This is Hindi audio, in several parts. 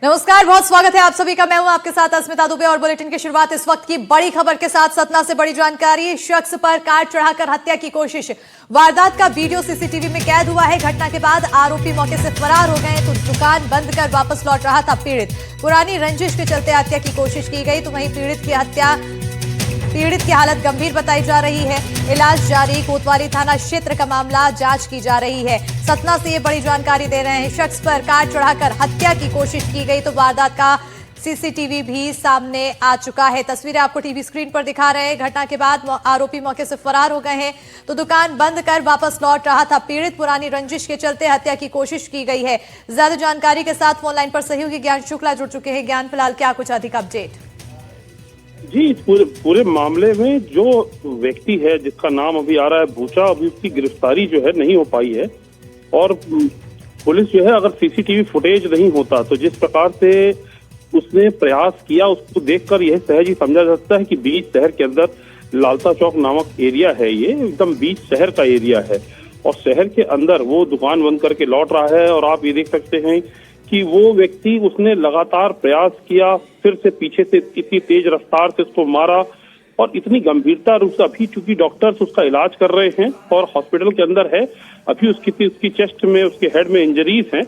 नमस्कार, बहुत स्वागत है आप सभी का। मैं हूं आपके साथ अस्मिता दुबे और बुलेटिन की शुरुआत इस वक्त की बड़ी खबर के साथ। सतना से बड़ी जानकारी, शख्स पर कार चढ़ाकर हत्या की कोशिश। वारदात का वीडियो सीसीटीवी में कैद हुआ है। घटना के बाद आरोपी मौके से फरार हो गए तो दुकान बंद कर वापस लौट रहा था पीड़ित। पुरानी रंजिश के चलते हत्या की कोशिश की गई तो वहीं पीड़ित की हालत गंभीर बताई जा रही है। इलाज जारी। कोतवाली थाना क्षेत्र का मामला, जांच की जा रही है। सतना से ये बड़ी जानकारी दे रहे हैं। शख्स पर कार चढ़ाकर हत्या की कोशिश की गई तो वारदात का सीसीटीवी भी सामने आ चुका है। तस्वीरें आपको टीवी स्क्रीन पर दिखा रहे हैं। घटना के बाद आरोपी मौके से फरार हो गए हैं तो दुकान बंद कर वापस लौट रहा था पीड़ित। पुरानी रंजिश के चलते हत्या की कोशिश की गई है। ज्यादा जानकारी के साथ फोन लाइन पर सहयोगी ज्ञान शुक्ला जुड़ चुके हैं। ज्ञान, फिलहाल क्या कुछ अधिक अपडेट? जी, इस पूरे मामले में जो व्यक्ति है जिसका नाम अभी आ रहा है भूचा, अभी उसकी गिरफ्तारी जो है नहीं हो पाई है। और पुलिस जो है, अगर सीसीटीवी फुटेज नहीं होता तो जिस प्रकार से उसने प्रयास किया उसको देखकर यह सहज ही समझा जा सकता है कि बीच शहर के अंदर लालता चौक नामक एरिया है, ये एकदम बीच शहर का एरिया है और शहर के अंदर वो दुकान बंद करके लौट रहा है। और आप ये देख सकते हैं कि वो व्यक्ति, उसने लगातार प्रयास किया, फिर से पीछे से इतनी तेज रफ्तार से उसको मारा और इतनी गंभीरता रूप से, अभी चूंकि डॉक्टर्स उसका इलाज कर रहे हैं और हॉस्पिटल के अंदर है, अभी उसकी चेस्ट में, उसके हेड में इंजरीज हैं।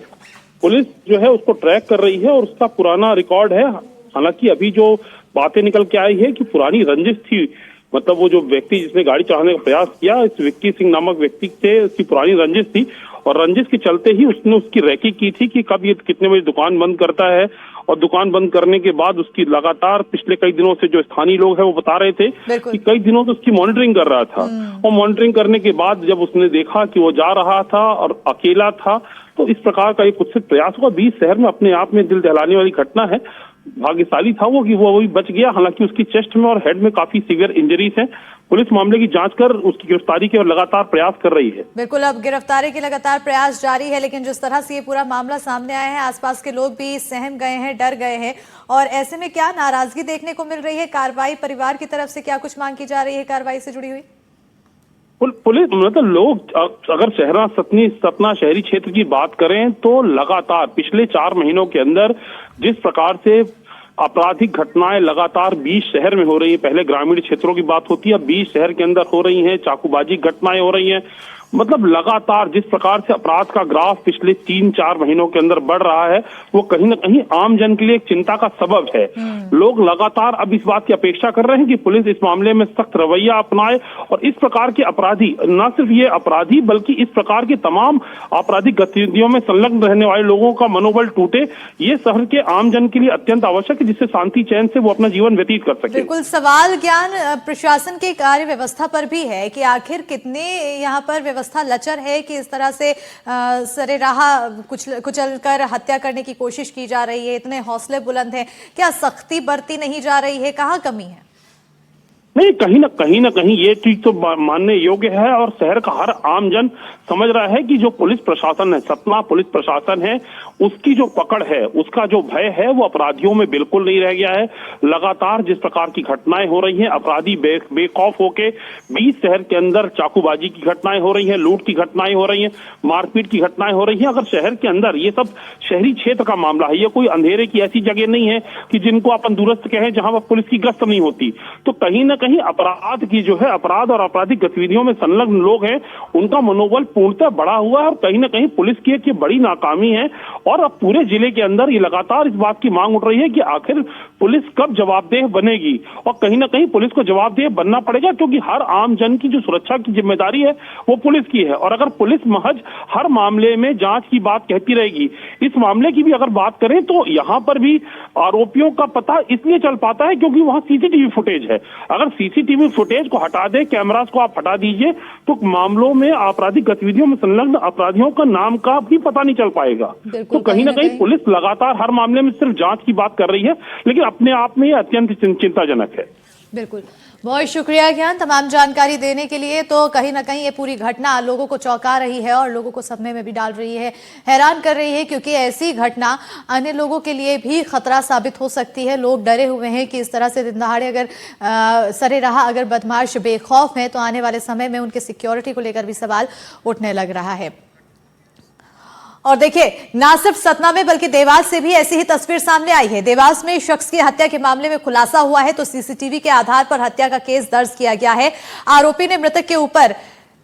पुलिस जो है उसको ट्रैक कर रही है और उसका पुराना रिकॉर्ड है। हालांकि अभी जो बातें निकल के आई है कि पुरानी रंजिश थी, मतलब वो जो व्यक्ति जिसने गाड़ी चढ़ाने का प्रयास किया, इस विक्की सिंह नामक व्यक्ति से उसकी पुरानी रंजिश थी और रंजिश के चलते ही उसने उसकी रैकी की थी कि कब ये कितने बजे दुकान बंद करता है। और दुकान बंद करने के बाद उसकी लगातार पिछले कई दिनों से जो स्थानीय लोग हैं वो बता रहे थे कि कई दिनों से उसकी मॉनिटरिंग कर रहा था। और मॉनिटरिंग करने के बाद जब उसने देखा कि वो जा रहा था और अकेला था तो इस प्रकार का एक कुत्सित प्रयास हुआ। बीच शहर में अपने आप में दिल दहलाने वाली घटना है। भाग्यशाली था वो कि वो भी बच गया। हालांकि उसकी चेस्ट में और हेड में काफी सीवियर इंजरीज हैं। पुलिस मामले की जांच कर उसकी गिरफ्तारी के लगातार प्रयास कर रही है। बिल्कुल, अब गिरफ्तारी के लगातार प्रयास जारी है, लेकिन जिस तरह से ये पूरा मामला सामने आया है, आसपास के लोग भी सहम गए हैं, डर गए हैं। और ऐसे में क्या नाराजगी देखने को मिल रही है? कार्रवाई परिवार की तरफ से क्या कुछ मांग की जा रही है कार्रवाई से जुड़ी हुई? पुलिस, मतलब लोग, अगर सतना शहरी क्षेत्र की बात करें तो लगातार पिछले 4 महीनों के अंदर जिस प्रकार से आपराधिक घटनाएं लगातार बीच शहर में हो रही है, पहले ग्रामीण क्षेत्रों की बात होती है, अब बीच शहर के अंदर हो रही हैं, चाकूबाजी घटनाएं हो रही हैं। मतलब लगातार जिस प्रकार से अपराध का ग्राफ पिछले 3-4 महीनों के अंदर बढ़ रहा है, वो कहीं ना कहीं आम जन के लिए एक चिंता का सबब है। लोग लगातार अब इस बात की अपेक्षा कर रहे हैं कि पुलिस इस मामले में सख्त रवैया अपनाए और इस प्रकार के अपराधी, न सिर्फ ये अपराधी बल्कि इस प्रकार के तमाम आपराधिक गतिविधियों में संलग्न रहने वाले लोगों का मनोबल टूटे। ये शहर के आम जन के लिए अत्यंत आवश्यक है, जिससे शांति चैन से वो अपना जीवन व्यतीत कर सके। बिल्कुल, सवाल ज्ञान प्रशासन की कार्य व्यवस्था पर भी है कि आखिर कितने यहाँ पर व्यवस्था लचर है कि इस तरह से सरेराह कुचल कर हत्या करने की कोशिश की जा रही है। इतने हौसले बुलंद हैं, क्या सख्ती बरती नहीं जा रही है? कहाँ कमी है? नहीं, कहीं ना कहीं ये चीज तो मानने योग्य है और शहर का हर आम जन समझ रहा है कि जो पुलिस प्रशासन है, सतना पुलिस प्रशासन है, उसकी जो पकड़ है, उसका जो भय है वो अपराधियों में बिल्कुल नहीं रह गया है। लगातार जिस प्रकार की घटनाएं हो रही हैं, अपराधी बेखौफ होके बीच शहर के अंदर चाकूबाजी की घटनाएं हो रही हैं, लूट की घटनाएं हो रही हैं, मारपीट की घटनाएं हो रही हैं। अगर शहर के अंदर, ये सब शहरी क्षेत्र का मामला है, ये कोई अंधेरे की ऐसी जगह नहीं है कि जिनको अपन दूरस्थ कहें जहां पर पुलिस की गश्त नहीं होती। तो कहीं ना कहीं अपराध की जो है, अपराध और आपराधिक गतिविधियों में संलग्न लोग हैं, उनका मनोबल पूर्णतः बढ़ा हुआ है और कहीं ना कहीं पुलिस की एक बड़ी नाकामी है। और अब पूरे जिले के अंदर ये लगातार इस बात की मांग उठ रही है कि आखिर पुलिस कब जवाबदेह बनेगी। और कहीं ना कहीं पुलिस को जवाबदेह बनना पड़ेगा, क्योंकि हर आम जन की जो सुरक्षा की जिम्मेदारी है वो पुलिस की है। और अगर पुलिस महज हर मामले में जांच की बात कहती रहेगी, इस मामले की भी अगर बात करें तो यहाँ पर भी आरोपियों का पता इसलिए चल पाता है क्योंकि वहां सीसीटीवी फुटेज है। अगर सीसीटीवी फुटेज को हटा दे, कैमरास को आप हटा दीजिए, तो मामलों में आपराधिक गतिविधियों में संलग्न अपराधियों का नाम का भी पता नहीं चल पाएगा। तो कहीं ना कहीं पुलिस लगातार हर मामले में सिर्फ जांच की बात कर रही है, लेकिन अपने आप में ये अत्यंत चिंताजनक है। बिल्कुल, बहुत शुक्रिया ज्ञान तमाम जानकारी देने के लिए। तो कहीं ना कहीं ये पूरी घटना लोगों को चौंका रही है और लोगों को सदमे में भी डाल रही है, हैरान कर रही है, क्योंकि ऐसी घटना अन्य लोगों के लिए भी खतरा साबित हो सकती है। लोग डरे हुए हैं कि इस तरह से दिन दहाड़े अगर सरेराह अगर बदमाश बेखौफ हैं तो आने वाले समय में उनके सिक्योरिटी को लेकर भी सवाल उठने लग रहा है। और देखिए, ना सिर्फ सतना में बल्कि देवास से भी ऐसी ही तस्वीर सामने आई है। देवास में शख्स की हत्या के मामले में खुलासा हुआ है, तो सीसीटीवी के आधार पर हत्या का केस दर्ज किया गया है। आरोपी ने मृतक के ऊपर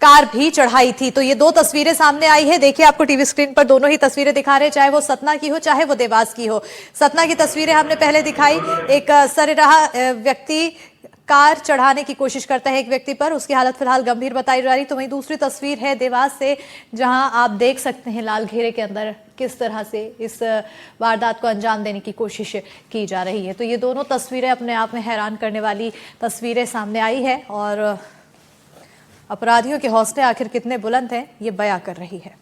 कार भी चढ़ाई थी। तो ये दो तस्वीरें सामने आई है। देखिए, आपको टीवी स्क्रीन पर दोनों ही तस्वीरें दिखा रहे हैं, चाहे वो सतना की हो चाहे वो देवास की हो। सतना की तस्वीरें हमने पहले दिखाई, एक सरेराह व्यक्ति कार चढ़ाने की कोशिश करता है एक व्यक्ति पर, उसकी हालत फिलहाल गंभीर बताई जा रही। तो वहीं दूसरी तस्वीर है देवास से, जहां आप देख सकते हैं लाल घेरे के अंदर किस तरह से इस वारदात को अंजाम देने की कोशिश की जा रही है। तो ये दोनों तस्वीरें अपने आप में हैरान करने वाली तस्वीरें सामने आई है और अपराधियों के हौसले आखिर कितने बुलंद हैं, ये बयां कर रही है।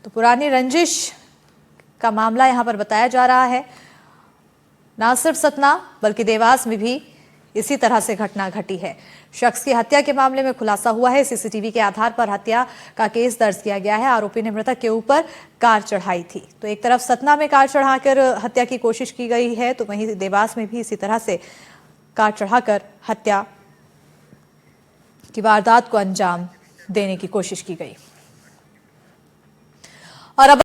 तो पुरानी रंजिश का मामला यहां पर बताया जा रहा है। ना सिर्फ सतना बल्कि देवास में भी इसी तरह से घटना घटी है। शख्स की हत्या के मामले में खुलासा हुआ है। सीसीटीवी के आधार पर हत्या का केस दर्ज किया गया है। आरोपी ने मृतक के ऊपर कार चढ़ाई थी। तो एक तरफ सतना में कार चढ़ाकर हत्या की कोशिश की गई है, तो वहीं देवास में भी इसी तरह से कार चढ़ाकर हत्या की वारदात को अंजाम देने की कोशिश की गई। और अब